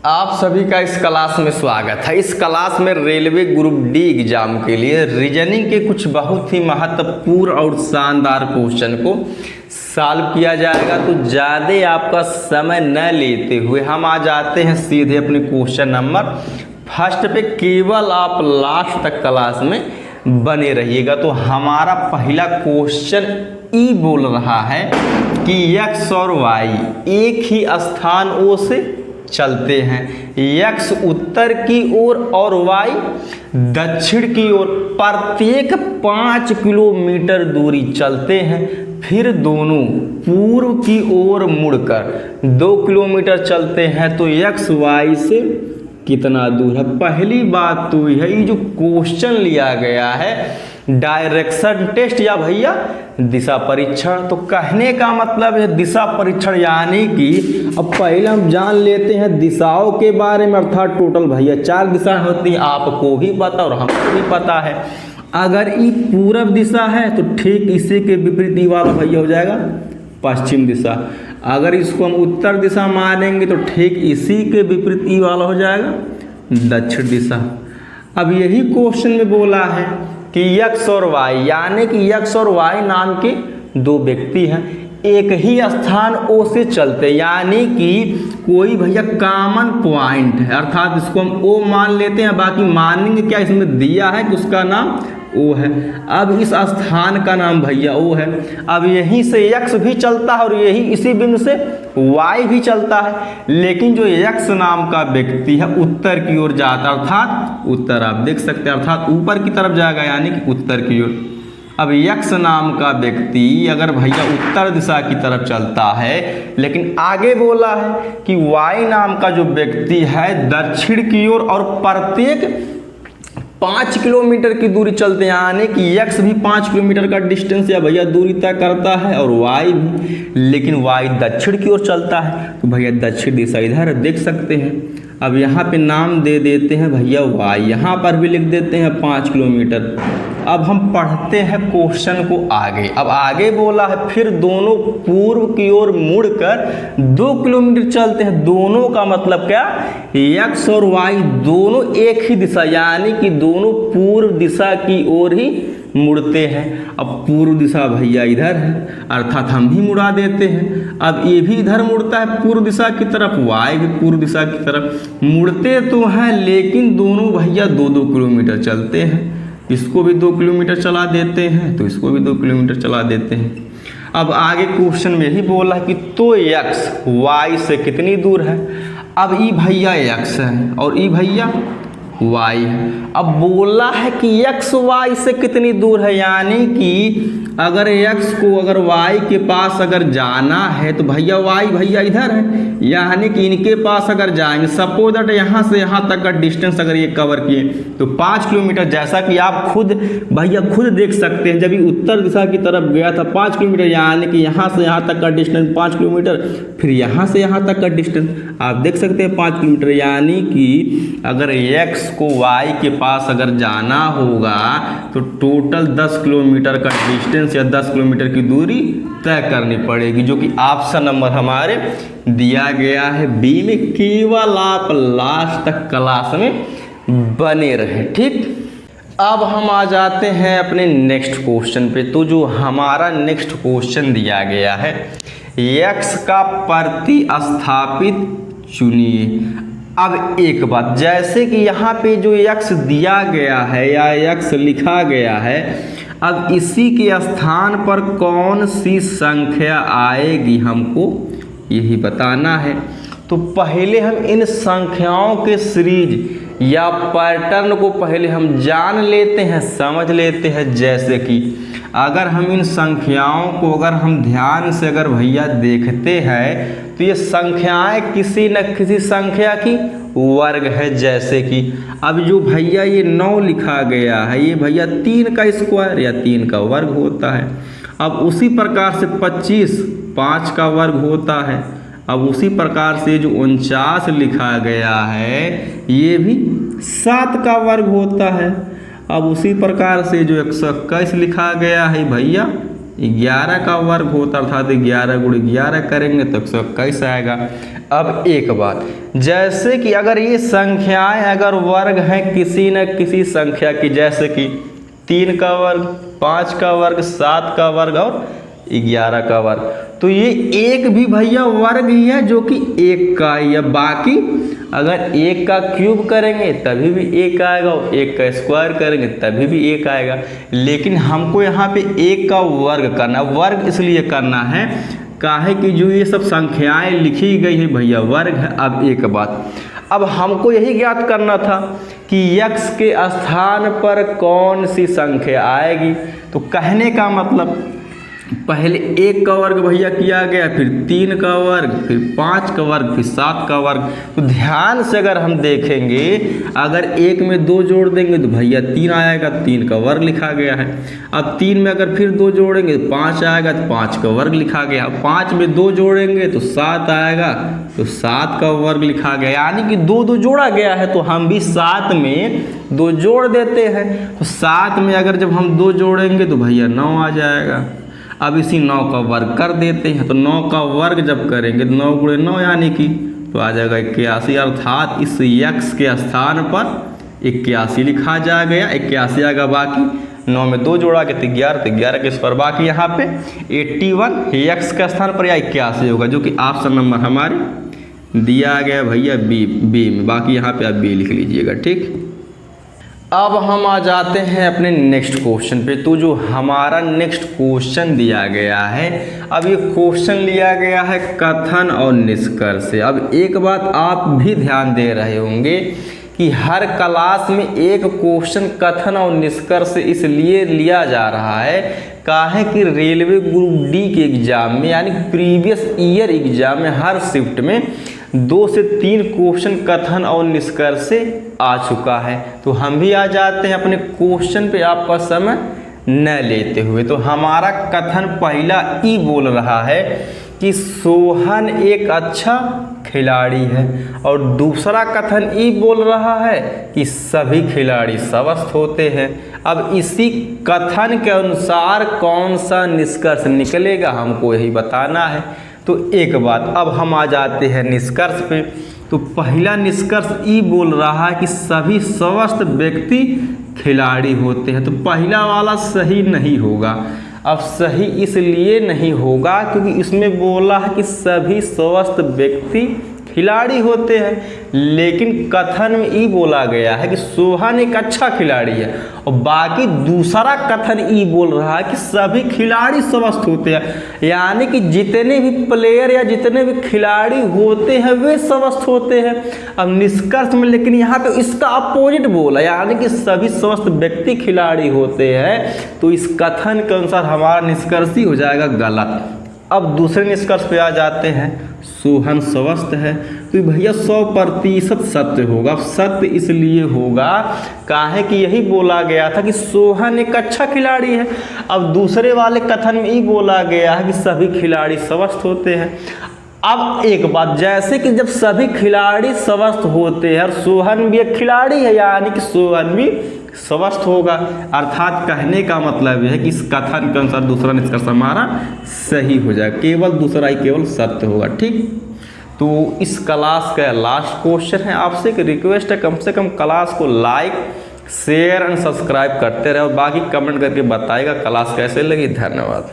आप सभी का इस क्लास में स्वागत है। इस क्लास में रेलवे ग्रुप डी एग्जाम के लिए रीजनिंग के कुछ बहुत ही महत्वपूर्ण और शानदार क्वेश्चन को सॉल्व किया जाएगा। तो ज़्यादा आपका समय न लेते हुए हम आ जाते हैं सीधे अपने क्वेश्चन नंबर फर्स्ट पे। केवल आप लास्ट तक क्लास में बने रहिएगा। तो हमारा पहला क्वेश्चन ई बोल रहा है कि एक्स और वाई एक ही स्थान ओ से चलते हैं। एक्स उत्तर की ओर और वाई दक्षिण की ओर प्रत्येक 5 किलोमीटर दूरी चलते हैं। फिर दोनों पूर्व की ओर मुड़कर 2 किलोमीटर चलते हैं। तो एक्स वाई से कितना दूर है? पहली बात तो यह है, ये जो क्वेश्चन लिया गया है डायरेक्शन टेस्ट या भैया दिशा परीक्षण, तो कहने का मतलब है दिशा परीक्षण, यानी कि अब पहले हम जान लेते हैं दिशाओं के बारे में। अर्थात टोटल भैया 4 दिशा होती हैं, आपको भी पता और हमको भी पता है। अगर ये पूर्व दिशा है तो ठीक इसी के विपरीत ये वाला भैया हो जाएगा पश्चिम दिशा। अगर इसको हम उत्तर दिशा मानेंगे तो ठीक इसी के विपरीत ये वाला हो जाएगा दक्षिण दिशा। अब यही क्वेश्चन में बोला है कि एक्स और वाई, यानी कि एक्स और वाई नाम के 2 व्यक्ति हैं, एक ही स्थान ओ से चलते, यानी कि कोई भैया कॉमन पॉइंट है। अर्थात इसको हम ओ मान लेते हैं, बाकी मानेंगे क्या, इसमें दिया है कि उसका नाम ओ है। अब इस स्थान का नाम भैया ओ है। अब यहीं से एक्स भी चलता है और यही इसी बिंदु से वाई भी चलता है, लेकिन जो एक्स नाम का व्यक्ति है उत्तर की ओर जाता है। अर्थात उत्तर आप देख सकते हैं, अर्थात ऊपर की तरफ जाएगा, यानी कि उत्तर की ओर। अब एक्स नाम का व्यक्ति अगर भैया उत्तर दिशा की तरफ चलता है, लेकिन आगे बोला है कि वाई नाम का जो व्यक्ति है दक्षिण की ओर और प्रत्येक 5 किलोमीटर की दूरी चलते हैं, यानी कि एक्स भी 5 किलोमीटर का डिस्टेंस या भैया दूरी तय करता है और वाई भी, लेकिन वाई दक्षिण की ओर चलता है। तो भैया दक्षिण दिशा इधर देख सकते हैं। अब यहाँ पे नाम दे देते हैं भैया वाई, यहाँ पर भी लिख देते हैं 5 किलोमीटर। अब हम पढ़ते हैं क्वेश्चन को आगे। अब आगे बोला है फिर दोनों पूर्व की ओर मुड़कर 2 किलोमीटर चलते हैं। दोनों का मतलब क्या, एक्स और वाई दोनों एक ही दिशा, यानी कि दोनों पूर्व दिशा की ओर ही मुड़ते हैं। अब पूर्व दिशा भैया इधर है, अर्थात हम भी मुड़ा देते हैं। अब ये भी इधर मुड़ता है पूर्व दिशा की तरफ, वाई भी पूर्व दिशा की तरफ मुड़ते तो हैं, लेकिन दोनों भैया 2-2 किलोमीटर चलते हैं। इसको भी 2 किलोमीटर चला देते हैं, तो इसको भी 2 किलोमीटर चला देते हैं। अब आगे क्वेश्चन में ही बोला कि तो एक्स वाई से कितनी दूर है। अब ई भैया एक्स है और ई भैया वाई है। अब बोला है कि एक्स वाई से कितनी दूर है, यानी कि अगर एक्स को अगर वाई के पास अगर जाना है तो भैया वाई भैया इधर है, यानी कि इनके पास अगर जाएंगे, सपोज दैट यहाँ से यहाँ तक का डिस्टेंस अगर ये कवर किए तो 5 किलोमीटर, जैसा कि आप खुद भैया खुद देख सकते हैं। जब ये उत्तर दिशा की तरफ गया था 5 किलोमीटर, यानी कि यहाँ से यहाँ तक का डिस्टेंस 5 किलोमीटर, फिर यहाँ से यहाँ तक का डिस्टेंस आप देख सकते हैं 5 किलोमीटर, यानी कि अगर एक्स को वाई के पास अगर जाना होगा तो टोटल 10 किलोमीटर का डिस्टेंस या 10 किलोमीटर की दूरी तय करनी पड़ेगी, जो कि ऑप्शन नंबर हमारे दिया गया है बी में। केवल आप लास्ट तक क्लास में बने रहे, ठीक। अब हम आ जाते हैं अपने नेक्स्ट क्वेश्चन पे। तो जो हमारा नेक्स्ट क्वेश्चन दिया गया है, एक्स का प्रतिस्थापित चुनिए। अब एक बात, जैसे कि यहाँ पे जो एक्स दिया गया है या एक्स लिखा गया है, अब इसी के स्थान पर कौन सी संख्या आएगी हमको यही बताना है। तो पहले हम इन संख्याओं के सीरीज या पैटर्न को पहले हम जान लेते हैं, समझ लेते हैं। जैसे कि अगर हम इन संख्याओं को अगर हम ध्यान से अगर भैया देखते हैं तो ये संख्याएं किसी न किसी संख्या की वर्ग है। जैसे कि अब जो भैया ये 9 लिखा गया है, ये भैया 3 का स्क्वायर या 3 का वर्ग होता है। अब उसी प्रकार से 25 5 का वर्ग होता है। अब उसी प्रकार से जो 49 लिखा गया है ये भी 7 का वर्ग होता है। अब उसी प्रकार से जो 121 लिखा गया है भैया 11 का वर्ग होता, अर्थात 11 गुणे 11 करेंगे तो 121 आएगा। अब एक बात, जैसे कि अगर ये संख्याएं अगर वर्ग हैं किसी न किसी संख्या की, जैसे कि 3 का वर्ग, 5 का वर्ग, 7 का वर्ग और 11 का वर्ग, तो ये एक भी भैया वर्ग ही है जो कि 1 का ही है। बाकी अगर 1 का क्यूब करेंगे तभी भी 1 आएगा और 1 का स्क्वायर करेंगे तभी भी 1 आएगा। लेकिन हमको यहाँ पे 1 का वर्ग करना, वर्ग इसलिए करना है काहे कि जो ये सब संख्याएं लिखी गई है भैया वर्ग है। अब एक बात, अब हमको यही ज्ञात करना था कि x के स्थान पर कौन सी संख्या आएगी। तो कहने का मतलब पहले 1 का वर्ग भैया किया गया, फिर 3 का वर्ग, फिर 5 का वर्ग, फिर 7 का वर्ग। तो ध्यान से अगर हम देखेंगे, अगर 1 में 2 जोड़ देंगे तो भैया 3 आएगा, 3 का वर्ग लिखा गया है। अब 3 में अगर फिर 2 जोड़ेंगे तो 5 आएगा, तो 5 का वर्ग लिखा गया। अब 5 में 2 जोड़ेंगे तो 7 आएगा, तो 7 का वर्ग लिखा गया। यानी कि 2 जोड़ा गया है तो हम भी 7 में 2 जोड़ देते हैं। तो 7 में अगर जब हम 2 जोड़ेंगे तो भैया 9 आ जाएगा। अब इसी 9 का वर्ग कर देते हैं, तो 9 का वर्ग जब करेंगे तो 9 गुणे 9 यानी कि तो आ जाएगा 81, अर्थात इस x के स्थान पर 81 लिखा जा गया। 81 आएगा, बाकी 9 में 2 जोड़ा के तो 11, तो 11 के स्क्वायर, बाकी यहाँ पे 81 x के स्थान पर या 81 होगा, जो कि ऑप्शन नंबर हमारे दिया गया भैया बी में। बाकी यहाँ पे आप बी लिख लीजिएगा, ठीक। अब हम आ जाते हैं अपने नेक्स्ट क्वेश्चन पे। तो जो हमारा नेक्स्ट क्वेश्चन दिया गया है, अब ये क्वेश्चन लिया गया है कथन और निष्कर्ष से। अब एक बात आप भी ध्यान दे रहे होंगे कि हर क्लास में एक क्वेश्चन कथन और निष्कर्ष इसलिए लिया जा रहा है काहे कि रेलवे ग्रुप डी के एग्जाम में, यानी प्रीवियस ईयर एग्जाम में हर शिफ्ट में 2 से 3 क्वेश्चन कथन और निष्कर्ष से आ चुका है। तो हम भी आ जाते हैं अपने क्वेश्चन पे, आपका समय न लेते हुए। तो हमारा कथन पहला ई बोल रहा है कि सोहन एक अच्छा खिलाड़ी है, और दूसरा कथन ई बोल रहा है कि सभी खिलाड़ी स्वस्थ होते हैं। अब इसी कथन के अनुसार कौन सा निष्कर्ष निकलेगा हमको यही बताना है। तो एक बात, अब हम आ जाते हैं निष्कर्ष पे। तो पहला निष्कर्ष ई बोल रहा है कि सभी स्वस्थ व्यक्ति खिलाड़ी होते हैं। तो पहला वाला सही नहीं होगा। अब सही इसलिए नहीं होगा क्योंकि इसमें बोला है कि सभी स्वस्थ व्यक्ति खिलाड़ी होते हैं, लेकिन कथन में ई बोला गया है कि सोहन एक अच्छा खिलाड़ी है, और बाकी दूसरा कथन ई बोल रहा है कि सभी खिलाड़ी स्वस्थ होते हैं, यानी कि जितने भी प्लेयर या जितने भी खिलाड़ी होते हैं वे स्वस्थ होते हैं। अब निष्कर्ष में लेकिन यहाँ पे इसका अपोजिट बोला, यानी कि सभी स्वस्थ व्यक्ति खिलाड़ी होते हैं। तो इस कथन के अनुसार हमारा निष्कर्ष ही हो जाएगा गलत। अब दूसरे निष्कर्ष पे आ जाते हैं, सोहन स्वस्थ है, तो भैया 100% सत्य होगा। सत्य इसलिए होगा काहे कि यही बोला गया था कि सोहन एक अच्छा खिलाड़ी है। अब दूसरे वाले कथन में ही बोला गया है कि सभी खिलाड़ी स्वस्थ होते हैं। अब एक बात, जैसे कि जब सभी खिलाड़ी स्वस्थ होते हैं और सोहन भी एक खिलाड़ी है, यानी कि सोहन भी स्वस्थ होगा। अर्थात कहने का मतलब यह है कि इस कथन के अनुसार दूसरा निष्कर्ष हमारा सही हो जाएगा, केवल दूसरा ही केवल सत्य होगा, ठीक। तो इस क्लास का लास्ट क्वेश्चन है, आपसे एक रिक्वेस्ट है कम से कम क्लास को लाइक शेयर एंड सब्सक्राइब करते रहे, और बाकी कमेंट करके बताइएगा क्लास कैसे लगी। धन्यवाद।